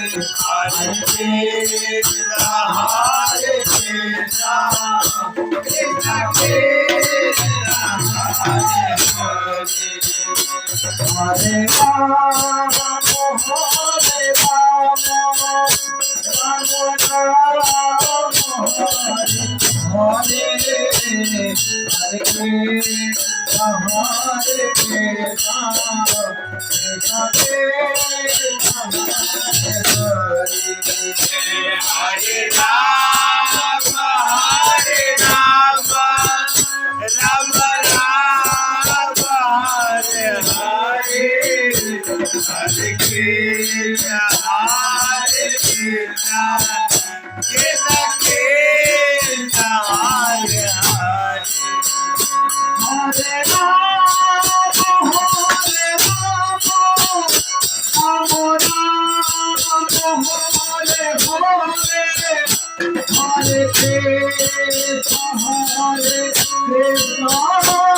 Hare Krishna, Hare Krishna, Krishna Krishna, Hare Hare, Hare Rama, Hare Rama, Rama Rama, Hare Hare, Hare Krishna, Hare Krishna, Krishna Krishna, Hare Rama, Hare Rama, Rama Rama, Hare Hare, Hare Krishna, Hare Krishna, Krishna Krishna, Hare Hare, Hare Rama, Hare Rama, Rama Rama, Hare Hare, Hare Krishna, Hare Krishna.